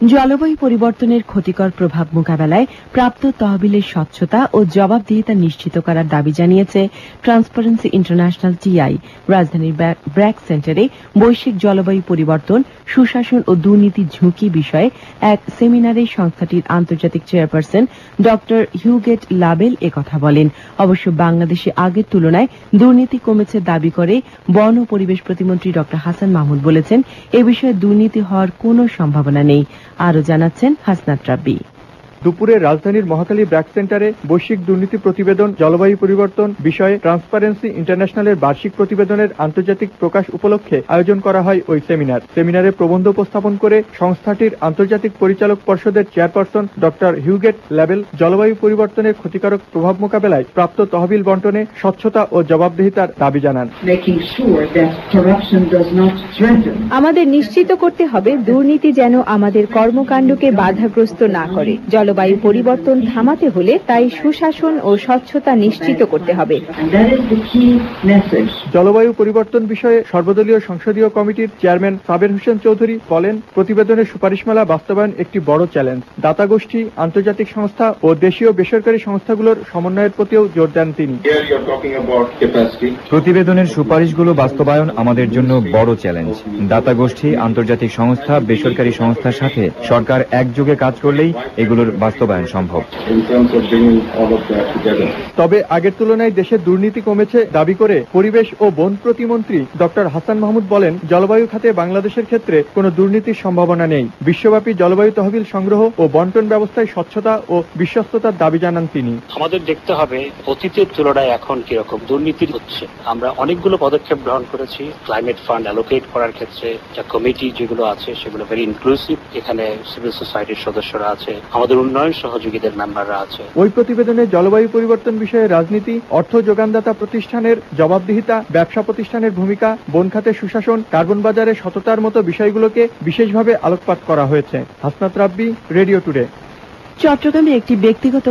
জলবায়ু পরিবর্তনের ক্ষতিকর প্রভাব মোকাবেলায় প্রাপ্ত তহবিলের স্বচ্ছতা ও জবাবদিহিতা নিশ্চিত করার দাবি জানিয়েছে ট্রান্সপারেন্সি ইন্টারন্যাশনাল টিআই। রাজধানীর ব্র্যাক সেন্টারে বৈশ্বিক জলবায়ু পরিবর্তন, সুশাসন ও দুর্নীতি ঝুঁকি বিষয়ে এক সেমিনারে সংস্থাটির আন্তর্জাতিক চেয়ারপারসন ড হিউগেট লাবেল একথা বলেন। অবশ্য বাংলাদেশে আগের তুলনায় দুর্নীতি কমেছে দাবি করে বন ও পরিবেশ প্রতিমন্ত্রী ড হাসান মাহমুদ বলেছেন, এ বিষয়ে দুর্নীতি হওয়ার কোনো সম্ভাবনা নেই। আরো জানাচ্ছেন হাসনাত রাব্বি। দুপুরে রাজধানীর মহাখালী ব্র্যাক সেন্টারে বৈশ্বিক দুর্নীতি প্রতিবেদন, জলবায়ু পরিবর্তন বিষয়ে ট্রান্সপারেন্সি ইন্টারন্যাশনালের বার্ষিক প্রতিবেদনের আন্তর্জাতিক প্রকাশ উপলক্ষে আয়োজন করা হয় ওই সেমিনারে প্রবন্ধ উপস্থাপন করে সংস্থাটির আন্তর্জাতিক পরিচালক পর্ষদের চেয়ারপারসন ড হিউগেট ল্যাবেল জলবায়ু পরিবর্তনের ক্ষতিকারক প্রভাব মোকাবেলায় প্রাপ্ত তহবিল বন্টনে স্বচ্ছতা ও জবাবদিহিতার দাবি জানান। আমাদের নিশ্চিত করতে হবে দুর্নীতি যেন আমাদের কর্মকাণ্ডকে বাধাগ্রস্ত না করে। জলবায়ু পরিবর্তন থামাতে হলে তাই সুশাসন ও স্বচ্ছতা নিশ্চিত করতে হবে। জলবায়ু পরিবর্তন বিষয়ে সর্বদলীয় সংসদীয় কমিটির চেয়ারম্যান সাবের হোসেন চৌধুরী বলেন, প্রতিবেদনের সুপারিশমালা বাস্তবায়ন একটি বড় চ্যালেঞ্জ। দাতা গোষ্ঠী, আন্তর্জাতিক সংস্থা ও দেশীয় বেসরকারি সংস্থাগুলোর সমন্বয়ের প্রতিও জোর দেন তিনি। প্রতিবেদনের সুপারিশগুলো বাস্তবায়ন আমাদের জন্য বড় চ্যালেঞ্জ। দাতা গোষ্ঠী, আন্তর্জাতিক সংস্থা, বেসরকারি সংস্থার সাথে সরকার একযোগে কাজ করলেই এগুলোর বাস্তবায়ন সম্ভব। তবে আগের তুলনায় দেশের দুর্নীতি কমেছে দাবি করে পরিবেশ ও বন প্রতিমন্ত্রী ড হাসান মাহমুদ বলেন, জলবায়ু খাতে বাংলাদেশের ক্ষেত্রে কোনো দুর্নীতির সম্ভাবনা নেই। বিশ্বব্যাপী জলবায়ু তহবিল সংগ্রহ ও বন্টন ব্যবস্থায় স্বচ্ছতা ও বিশ্বস্ততার দাবি জানান তিনি। আমাদের দেখতে হবে অতীতের তুলনায় এখন কিরকম দুর্নীতি হচ্ছে। আমরা অনেকগুলো পদক্ষেপ গ্রহণ করেছি। ক্লাইমেট ফান্ড অ্যালোকেট করার ক্ষেত্রে যা কমিটি যেগুলো আছে সেগুলো ভেরি ইনক্লুসিভ। এখানে সিভিল সোসাইটির সদস্যরা আছে, আমাদের উন্নয়ন সহযোগীদের মেম্বাররা আছে। ওই প্রতিবেদনে জলবায়ু পরিবর্তন বিষয়ে রাজনীতি, অর্থ যোগানদাতা প্রতিষ্ঠানের জবাবদিহিতা, ব্যবসা প্রতিষ্ঠানের ভূমিকা, বন খাতে সুশাসন, কার্বন বাজারে সততার মতো বিষয়গুলোকে বিশেষভাবে আলোকপাত করা হয়েছে। হাসনাত রাব্বি, রেডিও টুডে। চট্টগ্রামে একটি ব্যক্তিগত